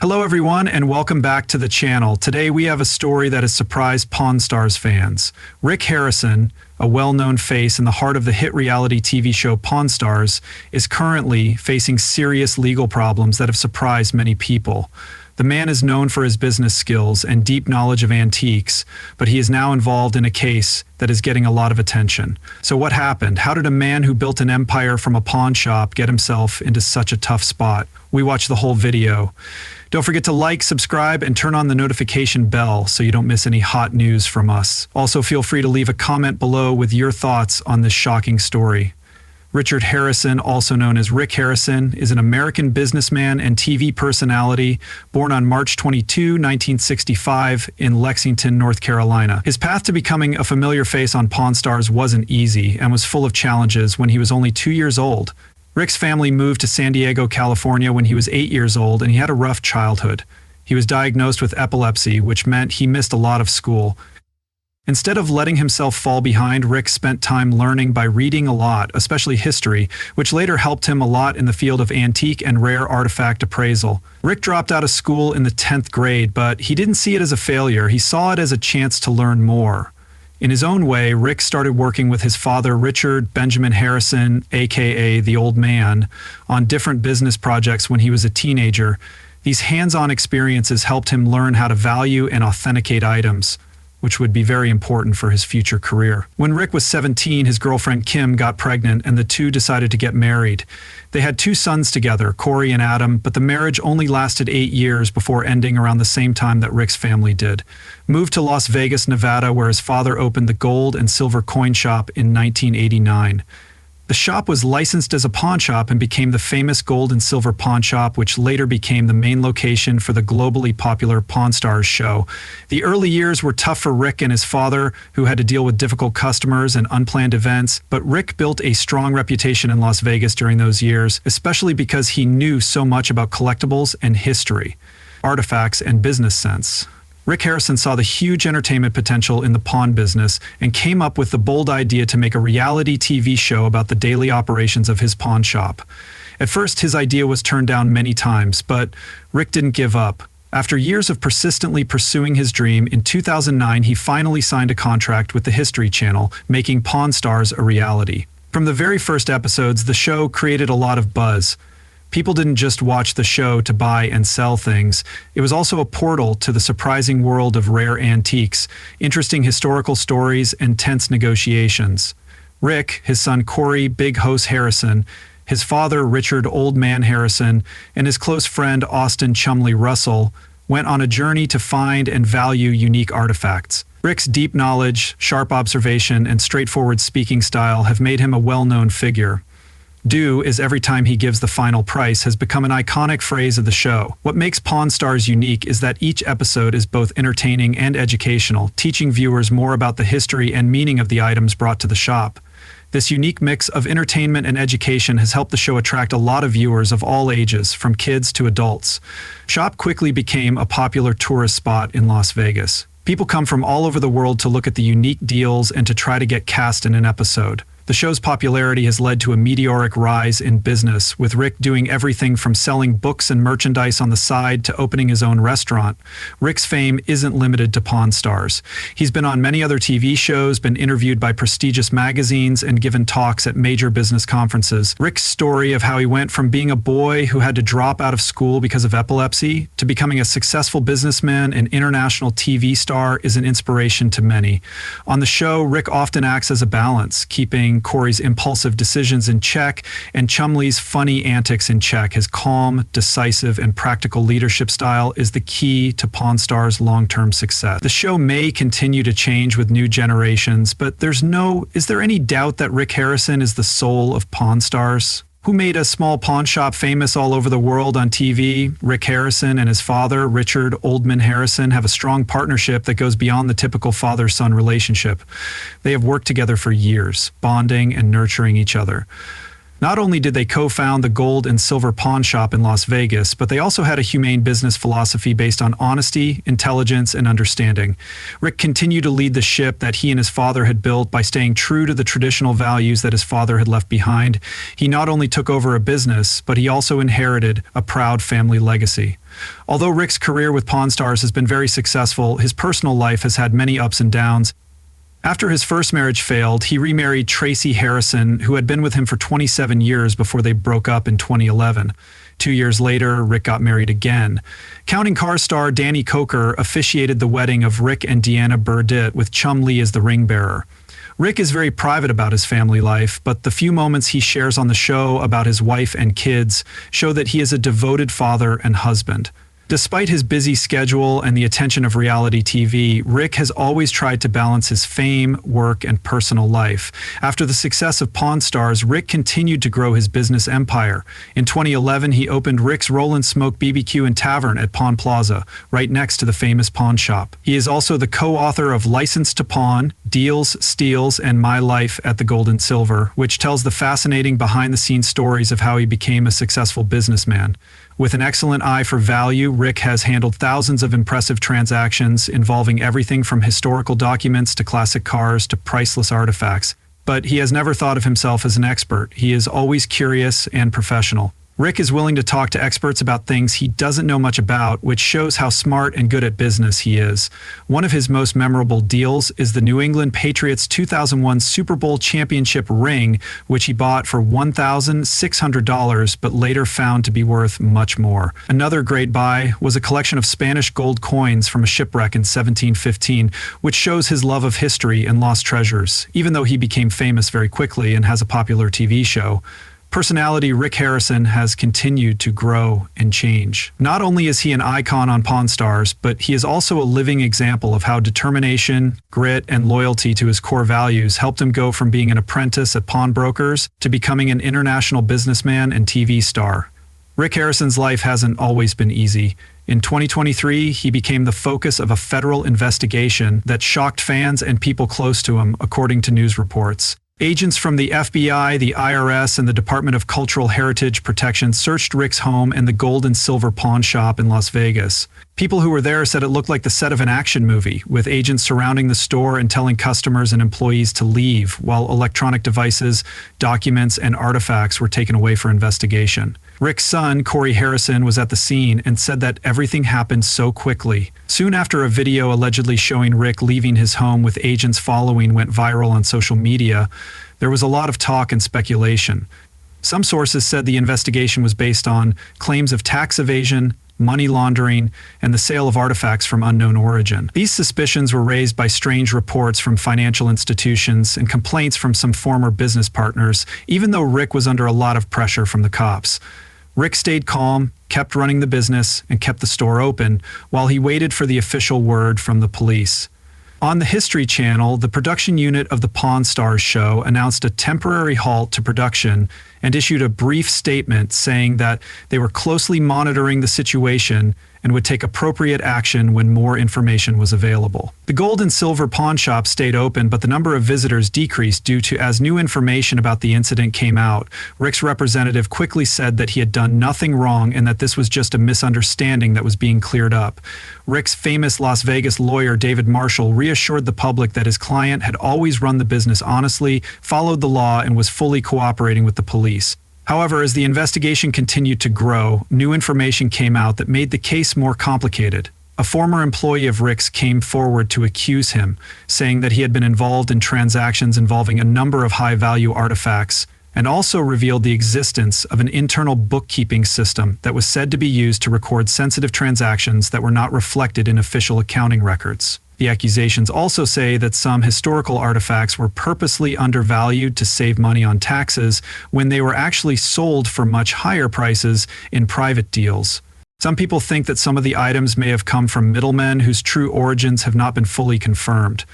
Hello everyone and welcome back to the channel. Today we have a story that has surprised Pawn Stars fans. Rick Harrison, a well-known face in the heart of the hit reality TV show Pawn Stars, is currently facing serious legal problems that have surprised many people. The man is known for his business skills and deep knowledge of antiques, but he is now involved in a case that is getting a lot of attention. So what happened? How did a man who built an empire from a pawn shop get himself into such a tough spot? We watched the whole video. Don't forget to like, subscribe, and turn on the notification bell so you don't miss any hot news from us. Also, feel free to leave a comment below with your thoughts on this shocking story. Richard Harrison, also known as Rick Harrison, is an American businessman and TV personality born on March 22, 1965 in Lexington, North Carolina. His path to becoming a familiar face on Pawn Stars wasn't easy and was full of challenges when he was only 2 years old. Rick's family moved to San Diego, California when he was 8 years old, and he had a rough childhood. He was diagnosed with epilepsy, which meant he missed a lot of school. Instead of letting himself fall behind, Rick spent time learning by reading a lot, especially history, which later helped him a lot in the field of antique and rare artifact appraisal. Rick dropped out of school in the 10th grade, but he didn't see it as a failure. He saw it as a chance to learn more. In his own way, Rick started working with his father, Richard Benjamin Harrison, aka the Old Man, on different business projects when he was a teenager. These hands-on experiences helped him learn how to value and authenticate items, which would be very important for his future career. When Rick was 17, his girlfriend Kim got pregnant and the two decided to get married. They had 2 sons together, Corey and Adam, but the marriage only lasted 8 years before ending around the same time that Rick's family did. Moved to Las Vegas, Nevada, where his father opened the gold and silver coin shop in 1989. The shop was licensed as a pawn shop and became the famous gold and silver pawn shop, which later became the main location for the globally popular Pawn Stars show. The early years were tough for Rick and his father, who had to deal with difficult customers and unplanned events, but Rick built a strong reputation in Las Vegas during those years, especially because he knew so much about collectibles and history, artifacts, and business sense. Rick Harrison saw the huge entertainment potential in the pawn business and came up with the bold idea to make a reality TV show about the daily operations of his pawn shop. At first, his idea was turned down many times, but Rick didn't give up. After years of persistently pursuing his dream, in 2009 he finally signed a contract with the History Channel, making Pawn Stars a reality. From the very first episodes, the show created a lot of buzz. People didn't just watch the show to buy and sell things. It was also a portal to the surprising world of rare antiques, interesting historical stories, and tense negotiations. Rick, his son Corey Big Hoss Harrison, his father Richard Old Man Harrison, and his close friend Austin Chumley Russell went on a journey to find and value unique artifacts. Rick's deep knowledge, sharp observation, and straightforward speaking style have made him a well-known figure. "Do is every time he gives the final price" has become an iconic phrase of the show. What makes Pawn Stars unique is that each episode is both entertaining and educational, teaching viewers more about the history and meaning of the items brought to the shop. This unique mix of entertainment and education has helped the show attract a lot of viewers of all ages, from kids to adults. Shop quickly became a popular tourist spot in Las Vegas. People come from all over the world to look at the unique deals and to try to get cast in an episode. The show's popularity has led to a meteoric rise in business, with Rick doing everything from selling books and merchandise on the side to opening his own restaurant. Rick's fame isn't limited to Pawn Stars. He's been on many other TV shows, been interviewed by prestigious magazines, and given talks at major business conferences. Rick's story of how he went from being a boy who had to drop out of school because of epilepsy to becoming a successful businessman and international TV star is an inspiration to many. On the show, Rick often acts as a balance, keeping Corey's impulsive decisions in check and Chumley's funny antics in check. His calm, decisive, and practical leadership style is the key to Pawn Stars' long-term success. The show may continue to change with new generations, but is there any doubt that Rick Harrison is the soul of Pawn Stars? Who made a small pawn shop famous all over the world on TV? Rick Harrison and his father, Richard Old Man Harrison, have a strong partnership that goes beyond the typical father-son relationship. They have worked together for years, bonding and nurturing each other. Not only did they co-found the gold and silver pawn shop in Las Vegas, but they also had a humane business philosophy based on honesty, intelligence, and understanding. Rick continued to lead the ship that he and his father had built by staying true to the traditional values that his father had left behind. He not only took over a business, but he also inherited a proud family legacy. Although Rick's career with Pawn Stars has been very successful, his personal life has had many ups and downs. After his first marriage failed, he remarried Tracy Harrison, who had been with him for 27 years before they broke up in 2011. 2 years later, Rick got married again. Counting Car star Danny Coker officiated the wedding of Rick and Deanna Burdett, with Chum Lee as the ring bearer. Rick is very private about his family life, but the few moments he shares on the show about his wife and kids show that he is a devoted father and husband. Despite his busy schedule and the attention of reality TV, Rick has always tried to balance his fame, work, and personal life. After the success of Pawn Stars, Rick continued to grow his business empire. In 2011, he opened Rick's Rollin' Smoke BBQ and Tavern at Pawn Plaza, right next to the famous pawn shop. He is also the co-author of License to Pawn, Deals, Steals, and My Life at the Gold and Silver, which tells the fascinating behind-the-scenes stories of how he became a successful businessman. With an excellent eye for value, Rick has handled thousands of impressive transactions involving everything from historical documents to classic cars to priceless artifacts. But he has never thought of himself as an expert. He is always curious and professional. Rick is willing to talk to experts about things he doesn't know much about, which shows how smart and good at business he is. One of his most memorable deals is the New England Patriots 2001 Super Bowl championship ring, which he bought for $1,600 but later found to be worth much more. Another great buy was a collection of Spanish gold coins from a shipwreck in 1715, which shows his love of history and lost treasures, even though he became famous very quickly and has a popular TV show. Personality Rick Harrison has continued to grow and change. Not only is he an icon on Pawn Stars, but he is also a living example of how determination, grit, and loyalty to his core values helped him go from being an apprentice at pawnbrokers to becoming an international businessman and TV star. Rick Harrison's life hasn't always been easy. In 2023, he became the focus of a federal investigation that shocked fans and people close to him, according to news reports. Agents from the FBI, the IRS, and the Department of Cultural Heritage Protection searched Rick's home and the gold and silver pawn shop in Las Vegas. People who were there said it looked like the set of an action movie, with agents surrounding the store and telling customers and employees to leave, while electronic devices, documents, and artifacts were taken away for investigation. Rick's son, Corey Harrison, was at the scene and said that everything happened so quickly. Soon after a video allegedly showing Rick leaving his home with agents following went viral on social media, there was a lot of talk and speculation. Some sources said the investigation was based on claims of tax evasion, money laundering, and the sale of artifacts from unknown origin. These suspicions were raised by strange reports from financial institutions and complaints from some former business partners, even though Rick was under a lot of pressure from the cops. Rick stayed calm, kept running the business, and kept the store open while he waited for the official word from the police. On the History Channel, the production unit of the Pawn Stars show announced a temporary halt to production and issued a brief statement saying that they were closely monitoring the situation and would take appropriate action when more information was available. The gold and silver pawn shop stayed open, but the number of visitors decreased due to as new information about the incident came out. Rick's representative quickly said that he had done nothing wrong and that this was just a misunderstanding that was being cleared up. Rick's famous Las Vegas lawyer, David Marshall, reassured the public that his client had always run the business honestly, followed the law, and was fully cooperating with the police. However, as the investigation continued to grow, new information came out that made the case more complicated. A former employee of Rick's came forward to accuse him, saying that he had been involved in transactions involving a number of high-value artifacts, and also revealed the existence of an internal bookkeeping system that was said to be used to record sensitive transactions that were not reflected in official accounting records. The accusations also say that some historical artifacts were purposely undervalued to save money on taxes when they were actually sold for much higher prices in private deals. Some people think that some of the items may have come from middlemen whose true origins have not been fully confirmed.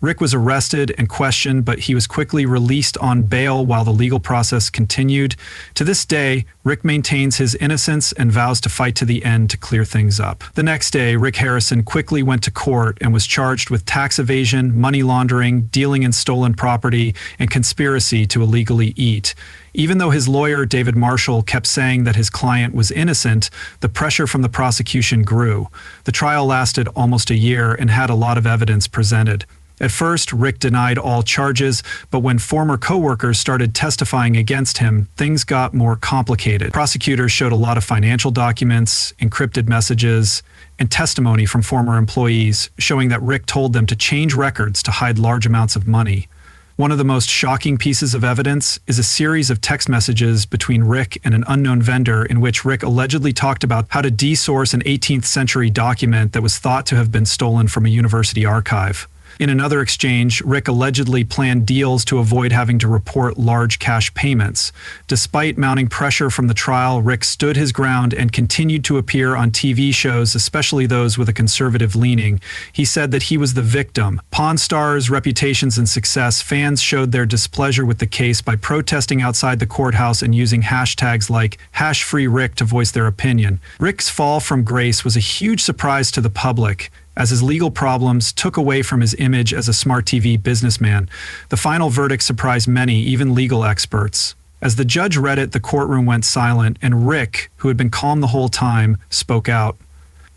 Rick was arrested and questioned, but he was quickly released on bail while the legal process continued. To this day, Rick maintains his innocence and vows to fight to the end to clear things up. The next day, Rick Harrison quickly went to court and was charged with tax evasion, money laundering, dealing in stolen property, and conspiracy to illegally eat. Even though his lawyer, David Marshall, kept saying that his client was innocent, the pressure from the prosecution grew. The trial lasted almost a year and had a lot of evidence presented. At first, Rick denied all charges, but when former coworkers started testifying against him, things got more complicated. Prosecutors showed a lot of financial documents, encrypted messages, and testimony from former employees, showing that Rick told them to change records to hide large amounts of money. One of the most shocking pieces of evidence is a series of text messages between Rick and an unknown vendor in which Rick allegedly talked about how to desource an 18th century document that was thought to have been stolen from a university archive. In another exchange, Rick allegedly planned deals to avoid having to report large cash payments. Despite mounting pressure from the trial, Rick stood his ground and continued to appear on TV shows, especially those with a conservative leaning. He said that he was the victim. Pawn Stars' reputations and success, fans showed their displeasure with the case by protesting outside the courthouse and using hashtags like #FreeRick to voice their opinion. Rick's fall from grace was a huge surprise to the public, as his legal problems took away from his image as a smart TV businessman. The final verdict surprised many, even legal experts. As the judge read it, the courtroom went silent, and Rick, who had been calm the whole time, spoke out.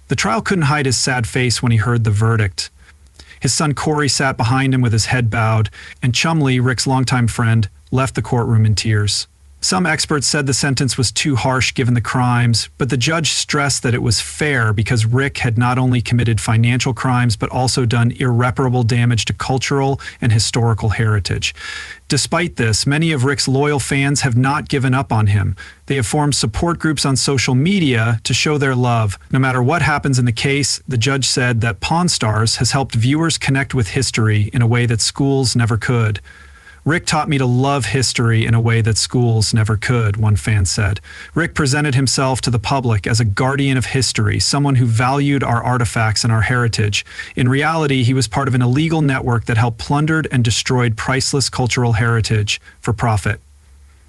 The trial couldn't hide his sad face when he heard the verdict. His son Corey sat behind him with his head bowed, and Chumley, Rick's longtime friend, left the courtroom in tears. Some experts said the sentence was too harsh given the crimes, but the judge stressed that it was fair because Rick had not only committed financial crimes but also done irreparable damage to cultural and historical heritage. Despite this, many of Rick's loyal fans have not given up on him. They have formed support groups on social media to show their love. No matter what happens in the case, the judge said that Pawn Stars has helped viewers connect with history in a way that schools never could. Rick taught me to love history in a way that schools never could, one fan said. Rick presented himself to the public as a guardian of history, someone who valued our artifacts and our heritage. In reality, he was part of an illegal network that helped plundered and destroyed priceless cultural heritage for profit.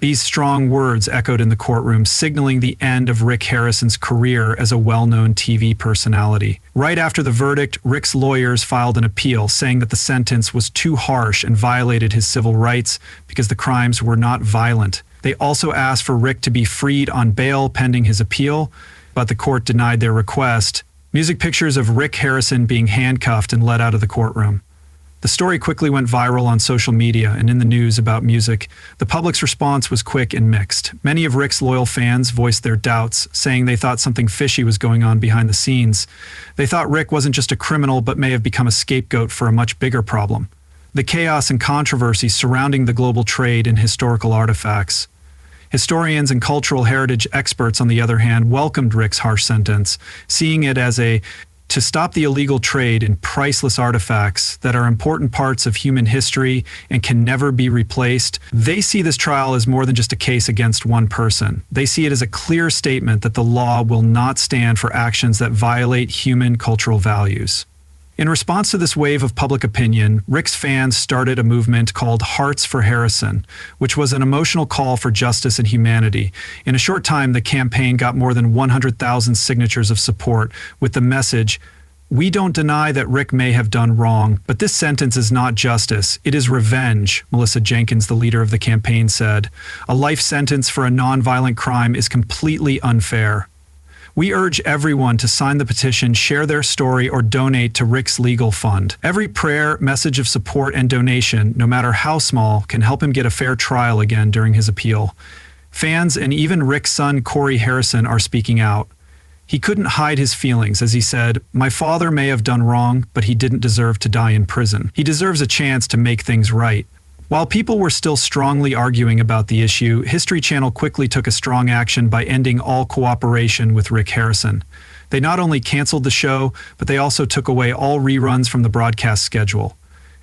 These strong words echoed in the courtroom, signaling the end of Rick Harrison's career as a well-known TV personality. Right after the verdict, Rick's lawyers filed an appeal, saying that the sentence was too harsh and violated his civil rights because the crimes were not violent. They also asked for Rick to be freed on bail pending his appeal, but the court denied their request. Music pictures of Rick Harrison being handcuffed and led out of the courtroom. The story quickly went viral on social media and in the news about music. The public's response was quick and mixed. Many of Rick's loyal fans voiced their doubts, saying they thought something fishy was going on behind the scenes. They thought Rick wasn't just a criminal but may have become a scapegoat for a much bigger problem: the chaos and controversy surrounding the global trade in historical artifacts. Historians and cultural heritage experts, on the other hand, welcomed Rick's harsh sentence, seeing it as to stop the illegal trade in priceless artifacts that are important parts of human history and can never be replaced. They see this trial as more than just a case against one person. They see it as a clear statement that the law will not stand for actions that violate human cultural values. In response to this wave of public opinion, Rick's fans started a movement called Hearts for Harrison, which was an emotional call for justice and humanity. In a short time, the campaign got more than 100,000 signatures of support with the message, "We don't deny that Rick may have done wrong, but this sentence is not justice, it is revenge," Melissa Jenkins, the leader of the campaign, said. "A life sentence for a nonviolent crime is completely unfair. We urge everyone to sign the petition, share their story, or donate to Rick's legal fund. Every prayer, message of support, and donation, no matter how small, can help him get a fair trial again during his appeal." Fans and even Rick's son Corey Harrison are speaking out. He couldn't hide his feelings as he said, "My father may have done wrong, but he didn't deserve to die in prison. He deserves a chance to make things right." While people were still strongly arguing about the issue, History Channel quickly took a strong action by ending all cooperation with Rick Harrison. They not only canceled the show, but they also took away all reruns from the broadcast schedule.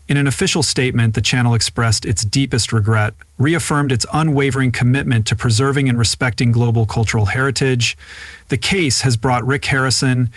In an official statement, the channel expressed its deepest regret, reaffirmed its unwavering commitment to preserving and respecting global cultural heritage. The case has brought Rick Harrison,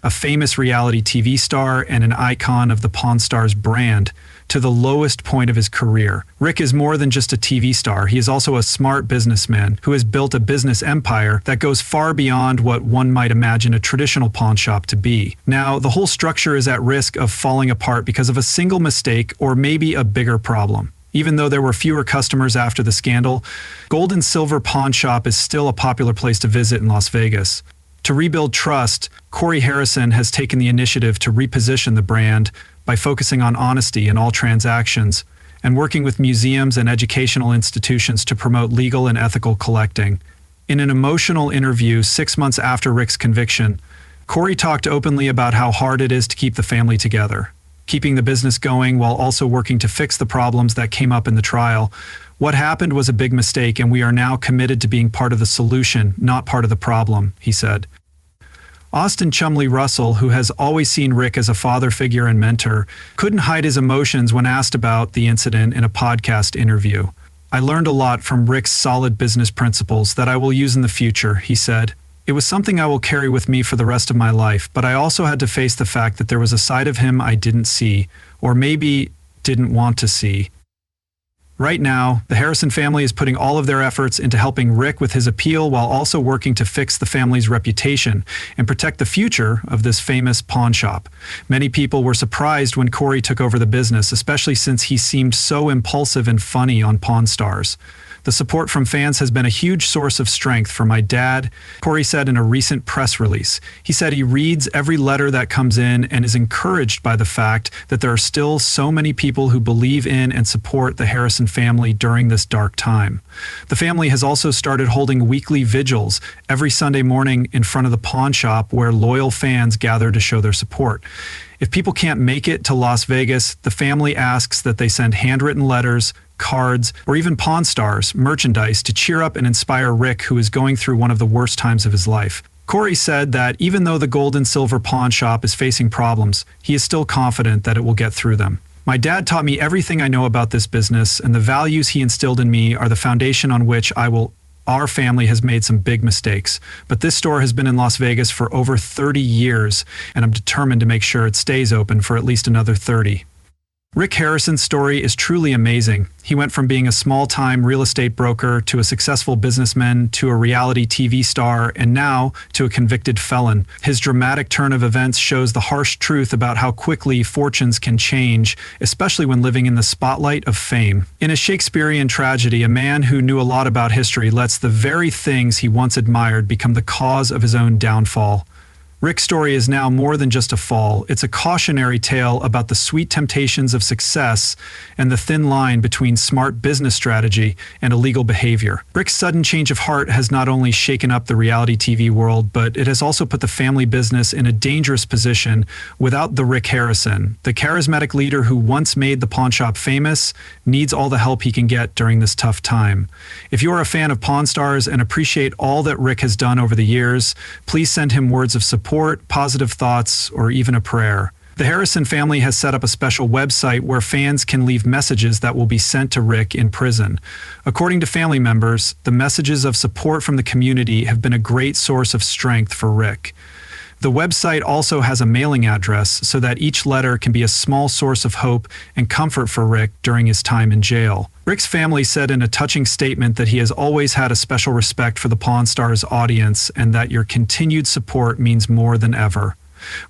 a famous reality TV star and an icon of the Pawn Stars brand, to the lowest point of his career. Rick is more than just a TV star. He is also a smart businessman who has built a business empire that goes far beyond what one might imagine a traditional pawn shop to be. Now, the whole structure is at risk of falling apart because of a single mistake or maybe a bigger problem. Even though there were fewer customers after the scandal, Gold and Silver Pawn Shop is still a popular place to visit in Las Vegas. To rebuild trust, Corey Harrison has taken the initiative to reposition the brand by focusing on honesty in all transactions and working with museums and educational institutions to promote legal and ethical collecting. In an emotional interview 6 months after Rick's conviction, Corey talked openly about how hard it is to keep the family together, keeping the business going while also working to fix the problems that came up in the trial. "What happened was a big mistake, and we are now committed to being part of the solution, not part of the problem," he said. Austin Chumley Russell, who has always seen Rick as a father figure and mentor, couldn't hide his emotions when asked about the incident in a podcast interview. "I learned a lot from Rick's solid business principles that I will use in the future," he said. "It was something I will carry with me for the rest of my life, but I also had to face the fact that there was a side of him I didn't see, or maybe didn't want to see." Right now, the Harrison family is putting all of their efforts into helping Rick with his appeal while also working to fix the family's reputation and protect the future of this famous pawn shop. Many people were surprised when Corey took over the business, especially since he seemed so impulsive and funny on Pawn Stars. "The support from fans has been a huge source of strength for my dad," Corey said in a recent press release. He said he reads every letter that comes in and is encouraged by the fact that there are still so many people who believe in and support the Harrison family during this dark time. The family has also started holding weekly vigils every Sunday morning in front of the pawn shop where loyal fans gather to show their support. If people can't make it to Las Vegas, the family asks that they send handwritten letters, cards, or even Pawn Stars merchandise to cheer up and inspire Rick, who is going through one of the worst times of his life. Corey said that even though the gold and silver pawn shop is facing problems, he is still confident that it will get through them. "My dad taught me everything I know about this business, and the values he instilled in me are the foundation on which Our family has made some big mistakes, but this store has been in Las Vegas for over 30 years, and I'm determined to make sure it stays open for at least another 30. Rick Harrison's story is truly amazing. He went from being a small-time real estate broker to a successful businessman to a reality TV star and now to a convicted felon. His dramatic turn of events shows the harsh truth about how quickly fortunes can change, especially when living in the spotlight of fame. In a Shakespearean tragedy, a man who knew a lot about history lets the very things he once admired become the cause of his own downfall. Rick's story is now more than just a fall. It's a cautionary tale about the sweet temptations of success and the thin line between smart business strategy and illegal behavior. Rick's sudden change of heart has not only shaken up the reality TV world, but it has also put the family business in a dangerous position without the Rick Harrison. The charismatic leader who once made the pawn shop famous needs all the help he can get during this tough time. If you are a fan of Pawn Stars and appreciate all that Rick has done over the years, please send him words of support, positive thoughts, or even a prayer. The Harrison family has set up a special website where fans can leave messages that will be sent to Rick in prison. According to family members, the messages of support from the community have been a great source of strength for Rick. The website also has a mailing address so that each letter can be a small source of hope and comfort for Rick during his time in jail. Rick's family said in a touching statement that he has always had a special respect for the Pawn Stars audience and that your continued support means more than ever.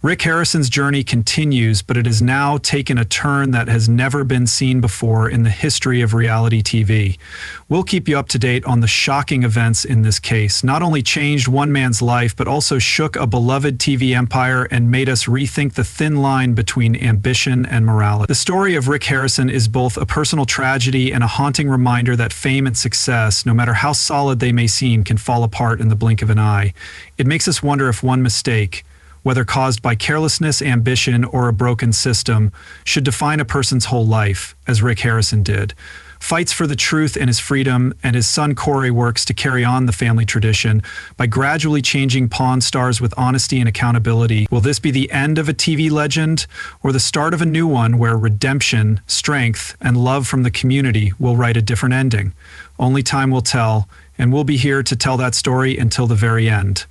Rick Harrison's journey continues, but it has now taken a turn that has never been seen before in the history of reality TV. We'll keep you up to date on the shocking events in this case. Not only changed one man's life, but also shook a beloved TV empire and made us rethink the thin line between ambition and morality. The story of Rick Harrison is both a personal tragedy and a haunting reminder that fame and success, no matter how solid they may seem, can fall apart in the blink of an eye. It makes us wonder if one mistake, whether caused by carelessness, ambition, or a broken system, should define a person's whole life, as Rick Harrison did. Fights for the truth and his freedom, and his son Corey works to carry on the family tradition by gradually changing Pawn Stars with honesty and accountability. Will this be the end of a TV legend, or the start of a new one where redemption, strength, and love from the community will write a different ending? Only time will tell, and we'll be here to tell that story until the very end.